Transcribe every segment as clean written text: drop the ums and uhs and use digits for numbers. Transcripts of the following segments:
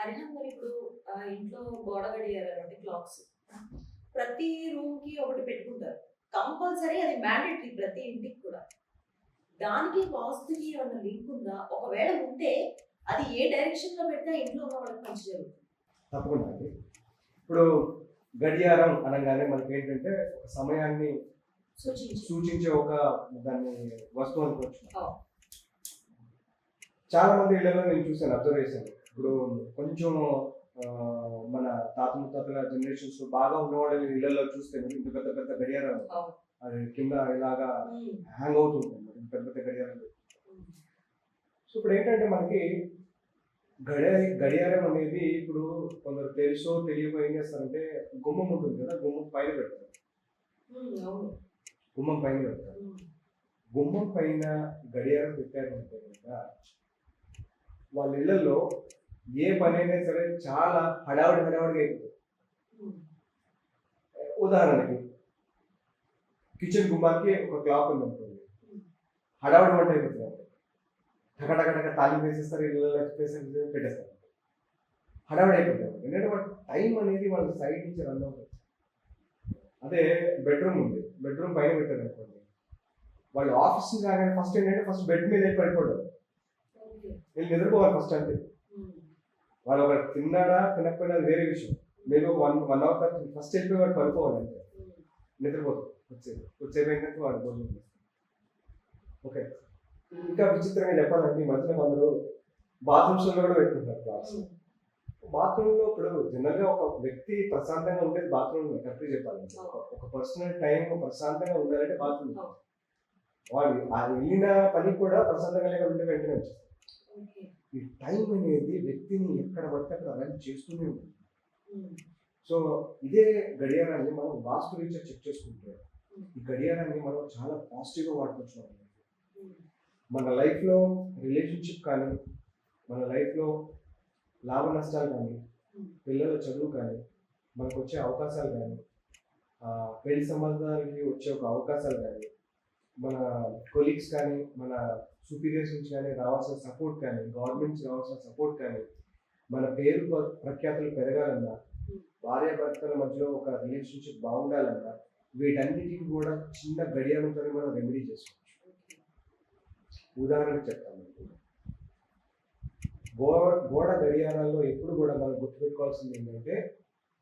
అరిహంత్ మరి ఇప్పుడు ఇంట్లో గోడ గడియారంటే క్లాక్స్ ప్రతి రూమ్ కి ఒకటి పెట్టుకుంటారు. కంపల్సరీ అది మ్యాండేటరీ ప్రతి ఇంటికి కూడా. దానికి వాస్తుకి ఏమన్నా లింక్ ఉందా? ఒకవేళ ఉంటే అది ఏ డైరెక్షన్ లో పెడితే ఇంట్లో ఉన్న వాళ్ళకి మంచి జరుగుతుంది? తప్పకుండా అండి. ఇప్పుడు గడియారం అనగానే మనకి ఏంటంటే ఒక సమయాన్ని సూచించే ఒక దాన్ని వస్తువు అనుకోవచ్చు. చాలా మంది ఇళ్లలో నేను చూసాను, అబ్జర్వ్ చేశాను. ఇప్పుడు కొంచెం మన తాత ముత్తాతల జనరేషన్స్ బాగా ఉన్నవాళ్ళ ఇళ్లలో చూస్తే ఇంత పెద్ద పెద్ద గడియారం అది కింద ఇలాగా హ్యాంగ్ అవుతుంటుంది పెద్ద పెద్ద గడియారాలు. సో ఇప్పుడు ఏంటంటే మనకి గడియారం అనేది ఇప్పుడు కొందరు తెలుసో తెలియకో ఏం చేస్తారంటే గుమ్మం ఉంటుంది కదా, గుమ్మం పైన పెడతారు. గుమ్మం పైన పెడతారు. గుమ్మం పైన గడియారం పెట్టారంటే కనుక వాళ్ళ ఇళ్లలో ఏ పని అయినా సరే చాలా హడావుడిగా అయిపోతుంది. ఉదాహరణకి కిచెన్ గుమ్మానికి ఒక క్లాక్ ఉంది అనుకోండి, హడావుడి వంట అయిపోతుంది. టకటక తాలింపు వేసేస్తారు, ఇళ్ళలో పెట్టేస్తారు, హడావుడి అయిపోతుంది. ఎందుకంటే వాళ్ళ టైం అనేది వాళ్ళ సైడ్ నుంచి రన్ అవుతుంది. అదే బెడ్రూమ్ ఉంది, బెడ్రూమ్ పైన పెట్టారు అనుకోండి, వాళ్ళు ఆఫీస్ రాగానే ఫస్ట్ ఏంటంటే ఫస్ట్ బెడ్ మీద పడిపోవడం, వీళ్ళు నిద్రపోవాలి ఫస్ట్. అంటే వాళ్ళు ఒకటి తిన్నాడా తినకపోయినా అది వేరే విషయం. మీరు వన్ అవర్ తర్వాత ఫస్ట్ వెళ్ళిపోయి వాడు పడుకోవాలి, అంటే నిద్రపోతాం. వచ్చేపోయిందంటే వాడు భోజనం చేస్తారు. ఓకే, ఇంకా విచిత్రంగా చెప్పాలంటే ఈ మధ్యన కొందరు బాత్రూమ్స్లో కూడా పెట్టుకుంటారు క్లాస్. బాత్రూంలో ఇప్పుడు జనరల్గా ఒక వ్యక్తి ప్రశాంతంగా ఉండేది బాత్రూంలో. కరెక్ట్గా చెప్పాలంటే ఒక పర్సనల్ టైం ప్రశాంతంగా ఉండాలంటే బాత్రూమ్. వాడు వెళ్ళిన పని కూడా ప్రశాంతంగా లేక ఉంటే వెంటనే వచ్చేస్తారు. ఈ టైం అనేది వ్యక్తిని ఎక్కడ పడితే అక్కడ అలాంటి చేస్తూనే ఉంటుంది. సో ఇదే గడియారాన్ని మనం వాస్తు రీత్యా చెక్ చేసుకుంటే ఈ గడియారాన్ని మనం చాలా పాజిటివ్గా వాడుకోవచ్చు. మన లైఫ్లో రిలేషన్షిప్ కానీ, మన లైఫ్లో లాభ నష్టాలు కానీ, పిల్లల చదువు కానీ, మనకు వచ్చే అవకాశాలు కానీ, పెళ్లి సంబంధాలకి వచ్చే ఒక అవకాశాలు కానీ, మన కొలీగ్స్ కానీ, మన సుపీరియర్స్ నుంచి కానీ రావాల్సిన సపోర్ట్ కానీ, గవర్నమెంట్ నుంచి రావాల్సిన సపోర్ట్ కానీ, మన పేరు ప్రఖ్యాతులు పెరగాలన్నా, భార్యాభర్తల మధ్యలో ఒక రిలేషన్షిప్ బాగుండాలన్నా, వీటన్నిటికీ కూడా చిన్న గడియారంతో మనం రెమెడీ చేసుకోవచ్చు. ఉదాహరణకు చెప్తామండి, గోడ గడియారాల్లో ఎప్పుడు కూడా మనం గుర్తుపెట్టుకోవాల్సింది ఏంటంటే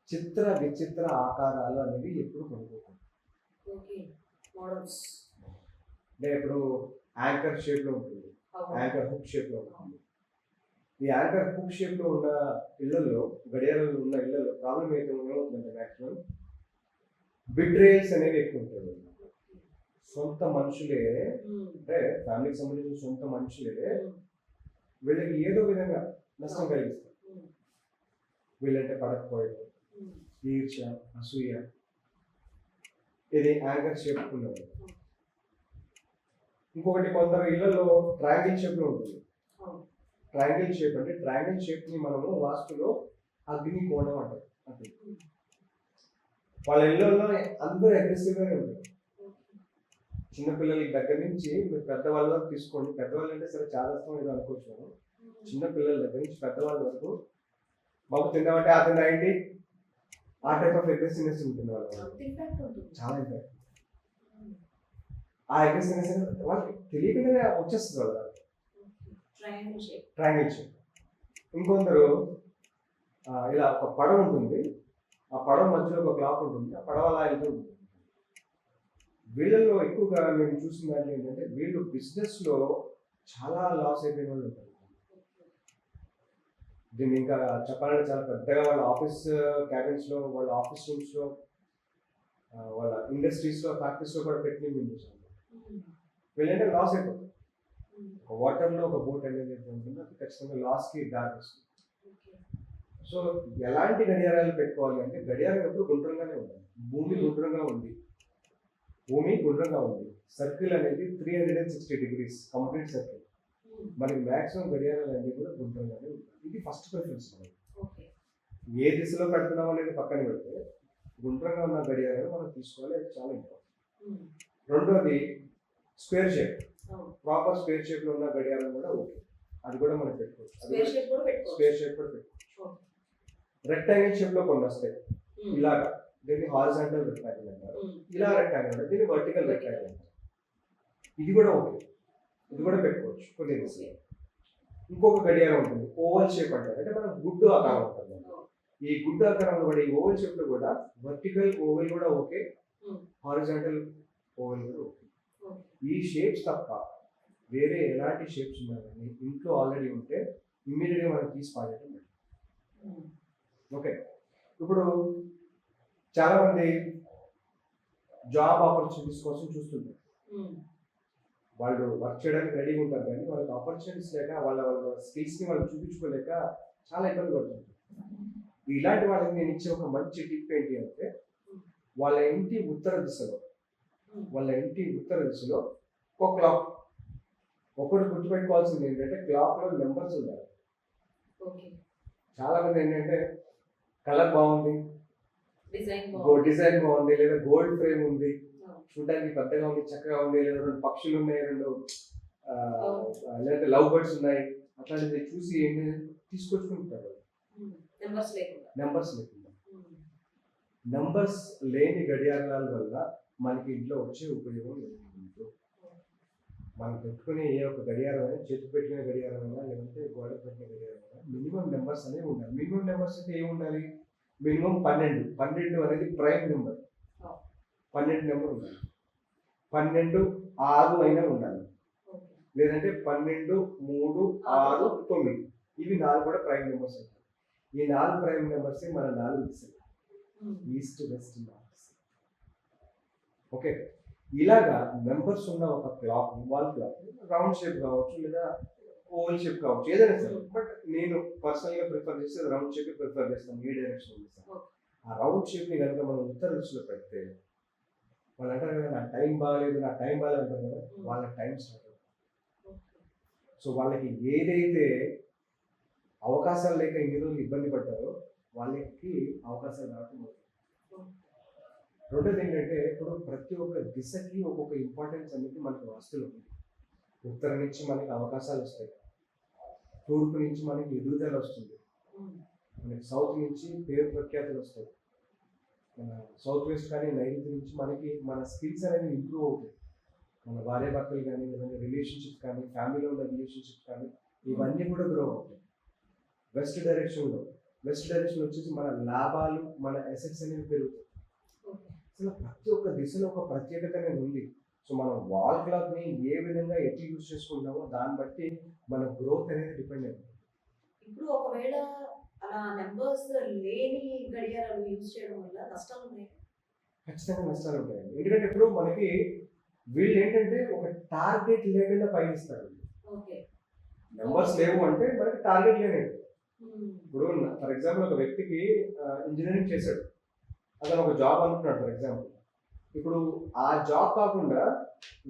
చిత్ర విచిత్ర ఆకారాలు అనేవి ఎప్పుడు కొనుక్కోకూడదు. అంటే ఇప్పుడు యాంకర్ షేప్ లో ఉంటుంది, యాంకర్ హుక్ షేప్ లో ఉంటుంది. ఈ యాంకర్ హుక్ షేప్ లో ఉన్న ఇళ్లలో, గడియారాలు ఉన్న ఇళ్లలో ప్రాబ్లం ఏమవుతుందంటే మ్యాక్సిమం బిట్రేయల్స్ అనేవి ఎక్కువ ఉంటాయి. సొంత మనుషులే, అంటే ఫ్యామిలీకి సంబంధించిన సొంత మనుషులే వీళ్ళకి ఏదో విధంగా నష్టం కలిగిస్తారు. వీళ్ళంటే పడకపోవడం, ఈర్ష్య, అసూయ, ఇది యాంకర్ షేప్ ఉన్నది. ఇంకొకటి కొందరు ఇళ్లలో ట్రయాంగిల్ షేప్ లో ఉంటుంది. ట్రయాంగిల్ షేప్ అంటే ట్రయాంగిల్ షేప్ ని మనము వాస్తులో అగ్ని కోణం అంటారు. అంటే వాళ్ళ ఇళ్లలో అందరూ అగ్రెసివ్ గానే ఉంటారు. చిన్నపిల్లల దగ్గర నుంచి మీరు పెద్దవాళ్ళ వరకు తీసుకోండి. పెద్దవాళ్ళు అంటే సరే చాలా ఏదో అనుకోవచ్చు. చిన్నపిల్లల దగ్గర నుంచి పెద్దవాళ్ళ వరకు మాకు తిన్నామంటే ఆ తిన్నా ఏంటి, ఆ టైప్ ఆఫ్ అగ్రెసివ్నెస్ ఉంటుంది వాళ్ళ చాలా ఇంపాక్ట్. ఆ అగ్రెసివ్నెస్ వాళ్ళకి తెలియకుండా వచ్చేస్తుంది వాళ్ళ ట్రయాంగిల్ షేప్. ఇంకొందరు ఇలా ఒక పడవ ఉంటుంది, ఆ పడవ మధ్యలో ఒక క్లాక్ ఉంటుంది, ఆ పడవ అలా వెళ్తూ ఉంటుంది. వీళ్ళల్లో ఎక్కువగా మేము చూసిన దాంట్లో ఏంటంటే వీళ్ళు బిజినెస్లో చాలా లాస్ అయిపోయిన వాళ్ళు ఉంటారు. దీన్ని ఇంకా చెప్పాలంటే చాలా పెద్దగా వాళ్ళ ఆఫీస్ క్యాబిన్స్లో, వాళ్ళ ఆఫీస్ రూమ్స్లో, వాళ్ళ ఇండస్ట్రీస్లో, ఫ్యాక్టరీస్లో కూడా పెట్టి మేము చూసాము. వీళ్ళంటే లాస్ అయిపోతుంది. ఒక వాటర్లో ఒక బోట్ అనేది ఉంటుందో అది ఖచ్చితంగా లాస్కి దారిస్తుంది. సో ఎలాంటి గడియారాలు పెట్టుకోవాలి అంటే గడియారం ఎప్పుడు గుండ్రంగానే ఉండాలి. భూమి గుండ్రంగా ఉంది, సర్కిల్ అనేది 360 degrees కంప్లీట్ సర్కిల్. మనకి మ్యాక్సిమం గడియారాలు అన్నీ కూడా గుండ్రంగానే ఉంటాయి. ఇది ఫస్ట్ ప్రిఫరెన్స్. మనకి ఏ దిశలో పెడుతున్నాం అనేది పక్కన పెడితే గుండ్రంగా ఉన్న గడియారాలు మనం తీసుకోవాలి, అది చాలా ఇంపార్టెంట్. రెండోది square shape, proper square shape లో ఉన్న గడియారం కూడా ఓకే, అది కూడా మనం పెట్టుకోవచ్చు. స్క్వేర్ షేప్ కూడా పెట్టుకోవచ్చు. రెక్టాంగిల్ షేప్ లో కొన్ని వస్తాయి ఇలాగా, దీన్ని హారిజాంటల్ రెక్టాంగిల్ అంటారు. ఇలా రెక్టాంగిల్ అంటారు, దీన్ని వర్టికల్ రెక్టాంగిల్ అంటారు. ఇది కూడా ఓకే, ఇది కూడా పెట్టుకోవచ్చు కొన్ని దిశలో. ఇంకొక గడియారం ఉంటుంది ఓవల్ షేప్ అంటారు, అంటే మనం గుడ్డు ఆకారం ఉంటుంది. ఈ గుడ్డు ఆకారంలో కూడా ఈ ఓవల్ షేప్ లో కూడా వర్టికల్ ఓవెల్ కూడా ఓకే, హారిజాంటల్ ఓవెల్ కూడా ఓకే. ఈ షేప్స్ తప్ప వేరే ఎలాంటి షేప్స్ ఉన్నా కానీ ఇంట్లో ఆల్రెడీ ఉంటే ఇమ్మీడియట్గా మనం తీసి పాడేయడం బెటర్. ఓకే, ఇప్పుడు చాలా మంది జాబ్ ఆపర్చునిటీస్ కోసం చూస్తుంటారు. వాళ్ళు వర్క్ చేయడానికి రెడీగా ఉంటారు కానీ వాళ్ళకి ఆపర్చునిటీస్ లేక వాళ్ళ స్కిల్స్ని వాళ్ళు చూపించుకోలేక చాలా ఇబ్బంది పడుతుంటారు. ఇలాంటి వాళ్ళకి నేను ఇచ్చే ఒక మంచి టిప్ ఏంటి అంటే, వాళ్ళ ఇంటి ఉత్తర దిశలో ఒక క్లాక్, ఒకటి గుర్తుపెట్టుకోవాల్సింది ఏంటంటే క్లాక్ లో నెంబర్స్ ఉండాలి. చాలా మంది ఏంటంటే కలర్ బాగుంది, డిజైన్ బాగుంది, లేదా గోల్డ్ ఫ్రేమ్ ఉంది, చూడడానికి పెద్దగా ఉంది, చక్కగా ఉంది, లేదా రెండు పక్షులు ఉన్నాయి, లేదా లవ్ బర్డ్స్ ఉన్నాయి, అట్లాంటిది చూసి ఏంటి తీసుకొచ్చుకుంటారు. నెంబర్స్ లేకుండా నెంబర్స్ లేని గడియారాల వల్ల మనకి ఇంట్లో వచ్చే ఉపయోగం లేదు. మనం పెట్టుకునే ఏ ఒక గడియారం అయినా, చేతి పెట్టిన గడియారం అయినా, లేదంటే గోడ పెట్టిన గడియారం అయినా మినిమం నెంబర్స్ అనేవి ఉండాలి. మినిమం నెంబర్స్ అంటే ఏమి ఉండాలి? మినిమం 12 అనేది ప్రైమ్ నెంబర్. 12 నెంబర్ ఉండాలి. 12, 6 అయినా ఉండాలి, లేదంటే 12, 3, 6, 9 ఇవి 4 కూడా ప్రైమ్ నెంబర్స్ ఉంటాయి. ఈ 4 ప్రైమ్ నెంబర్స్ మన 4 దిశలు, ఈస్ట్, వెస్ట్, నార్త్. ఓకే, ఇలాగా నెంబర్స్ ఉన్న ఒక clock, wall clock round shape కావచ్చు లేదా ఓవల్ షేప్ కావచ్చు, ఏదైనా సరే. బట్ నేను పర్సనల్ గా ప్రిఫర్ చేస్తే రౌండ్ షేప్ ప్రిఫర్ చేస్తాను, ఏ డైరెక్షన్ చేస్తాను. ఆ రౌండ్ షేప్ ని కనుక మనం ఉత్తర దిశలో పెడితే, వాళ్ళు అంటారు కదా నా టైం బాగాలేదు అంటారు కదా, వాళ్ళ టైం స్టార్ట్ అవుతుంది. సో వాళ్ళకి ఏదైతే అవకాశాలు లేక ఇన్ని రోజులు ఇబ్బంది పడ్డారో వాళ్ళకి అవకాశాలు రావటం. రెండోది ఏంటంటే, ఇప్పుడు ప్రతి ఒక్క దిశకి ఒక్కొక్క ఇంపార్టెన్స్ అనేది మనకి వాస్తులు ఉంది. ఉత్తరం నుంచి మనకి అవకాశాలు వస్తాయి, తూర్పు నుంచి మనకి ఎదుగుదల వస్తుంది, మనకి సౌత్ నుంచి పేరు ప్రఖ్యాతులు వస్తాయి, మన సౌత్ వెస్ట్ కానీ నైరుతి నుంచి మనకి మన స్కిల్స్ అనేవి ఇంప్రూవ్ అవుతాయి. మన భార్య భర్తలు కానీ, లేదంటే రిలేషన్షిప్ కానీ, ఫ్యామిలీలో ఉన్న రిలేషన్షిప్ కానీ, ఇవన్నీ కూడా గ్రో అవుతాయి. వెస్ట్ డైరెక్షన్ వచ్చేసి మన లాభాలు, మన అసెట్స్ అనేవి పెరుగుతాయి. అసలు ప్రతి ఒక్క దిశలో ఒక ప్రత్యేకత అనేది ఉంది. సో మనం వాల్ క్లాక్ ని ఏ విధంగా ఎట్లా యూజ్ చేసుకుంటామో దాన్ని బట్టి మన గ్రోత్ అనేది డిపెండ్ అవుతుంది. ఇప్పుడు ఒకవేళ అలా నెంబర్స్ లేని గడియారాలు యూజ్ చేయడం వల్ల నష్టాలు ఉన్నాయి? ఖచ్చితంగా నష్టాలు ఉంటాయండి. ఎందుకంటే ఇప్పుడు మనకి వీళ్ళు ఏంటంటే ఒక టార్గెట్ లేకుండా పయనిస్తారు. నెంబర్స్ లేవు అంటే మనకి టార్గెట్ లేనండి. ఇప్పుడు ఫర్ ఎగ్జాంపుల్ ఒక వ్యక్తికి ఇంజనీరింగ్ చేశాడు, అతను ఒక జాబ్ అనుకున్నాడు ఫర్ ఎగ్జాంపుల్. ఇప్పుడు ఆ జాబ్ కాకుండా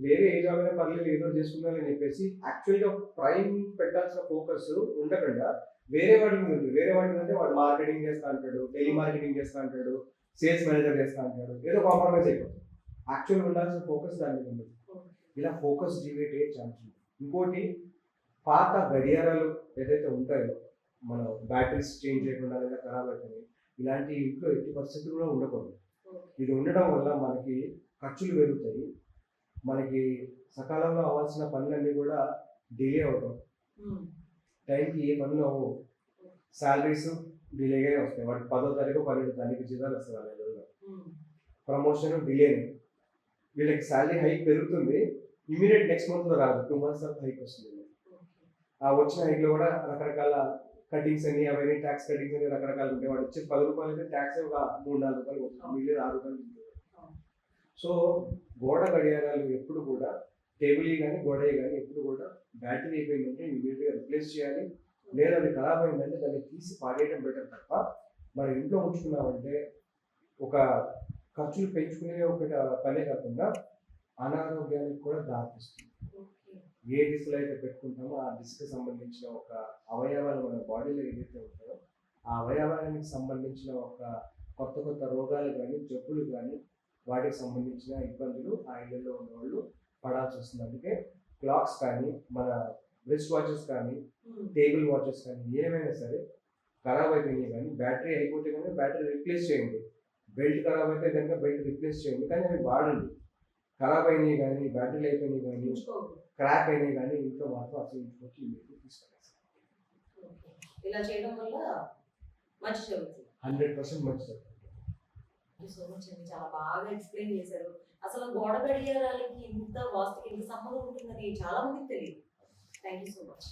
వేరే ఏ జాబ్ అయినా పర్లేదు, ఏదో చేసుకుందామని చెప్పేసి యాక్చువల్గా ప్రైమ్ పెట్టాల్సిన ఫోకస్ ఉండకుండా వేరే వాటి మీద ఉంది. వేరే వాటి మీద వాడు మార్కెటింగ్ చేస్తా అంటాడు, టెలిమార్కెటింగ్ చేస్తా అంటాడు, సేల్స్ మేనేజర్ చేస్తా అంటాడు, ఏదో కాంప్రమైజ్ అయిపోతుంది. యాక్చువల్ ఉండాల్సిన ఫోకస్ దాని మీద ఉంది. ఇలా ఫోకస్ డివేట్ అయ్యే ఛాన్స్ ఉంది. ఇంకోటి, పాత గడియారాలు ఏదైతే ఉంటాయో మన బ్యాటరీస్ చేంజ్ చేయకుండా లేదా ఖరాబ్ అవుతుంది, ఇలాంటి ఇంట్లో ఎట్టి పరిస్థితులు కూడా ఉండకూడదు. ఇది ఉండడం వల్ల మనకి ఖర్చులు పెరుగుతాయి, మనకి సకాలంలో అవ్వాల్సిన పనులన్నీ కూడా డిలే అవుతాం, టైంకి ఏ పనులు అవ్వవు, శాలరీస్ డిలేగానే వస్తాయి. వాటికి 10వ తారీఖు 12వ తారీఖు జీతాలు వస్తాయి వాళ్ళ నెలలో. ప్రమోషన్ డిలేనే, వీళ్ళకి శాలరీ హైక్ పెరుగుతుంది, ఇమీడియట్ నెక్స్ట్ మంత్లో రాదు, 2 months తర్వాత హైక్ వస్తుంది. ఆ వచ్చిన హైక్లో కూడా రకరకాల కటింగ్స్ అని, అవన్నీ ట్యాక్స్ కటింగ్స్ అని రకరకాలు ఉంటాయి. వాడు వచ్చే 10 రూపాయలు అయితే ట్యాక్స్ ఒక 3-4 రూపాయలు వస్తుంది, మిగిలిన 6 రూపాయలు ఉంటుంది. సో గోడ గడియారాలు ఎప్పుడు కూడా, టేబుల్ కానీ గోడ కానీ ఎప్పుడు కూడా బ్యాటరీ అయిపోయిందంటే ఇమీడియట్గా రిప్లేస్ చేయాలి, లేదా అది ఖరాబ్ అయిందంటే దాన్ని తీసి పాడేయడం బెటర్. తప్ప మన ఇంట్లో ఉంచుకున్నామంటే ఒక ఖర్చులు పెంచుకునే ఒక పనే కాకుండా అనారోగ్యానికి కూడా దారితీస్తుంది. ఏ దిశలో అయితే పెట్టుకుంటామో ఆ దిశకు సంబంధించిన ఒక అవయవాలు మన బాడీలో ఏదైతే ఉంటాయో ఆ అవయవానికి సంబంధించిన ఒక కొత్త రోగాలు కానీ, జబ్బులు కానీ, వాటికి సంబంధించిన ఇబ్బందులు ఆ ఇళ్లలో ఉన్న వాళ్ళు పడాల్సి వస్తుంది. అందుకే క్లాక్స్ కానీ, మన రిస్ట్ వాచెస్ కానీ, టేబుల్ వాచెస్ కానీ ఏమైనా సరే ఖరాబ్ అయిపోయినాయి కానీ బ్యాటరీ అయిపోతే కనుక బ్యాటరీ రిప్లేస్ చేయండి, బెల్ట్ ఖరాబ్ అయితే కనుక బెల్ట్ రిప్లేస్ చేయండి, కానీ అవి వాడండి. ఖరాబ్ అయినాయి కానీ బ్యాటరీలు అయిపోయినాయి కానీ క్రాక్ అయినాయి కానీ ఇంట్లో మాత్రం అసలు ఇంట్లోకి మీకు తీసుకెళ్ళాలి. ఇలా చేయడం వల్ల మంచి జరుగుతుంది. 100% మంచి జరుగుతుంది. సో మచ్ అండి, చాలా బాగా ఎక్స్ప్లెయిన్ చేశారు. అసలు గోడ గడియారాలకి ఇంత వాస్తుకి ఇంత సంబంధం ఉంటుందని చాలా మందికి తెలియదు. Thank you so much.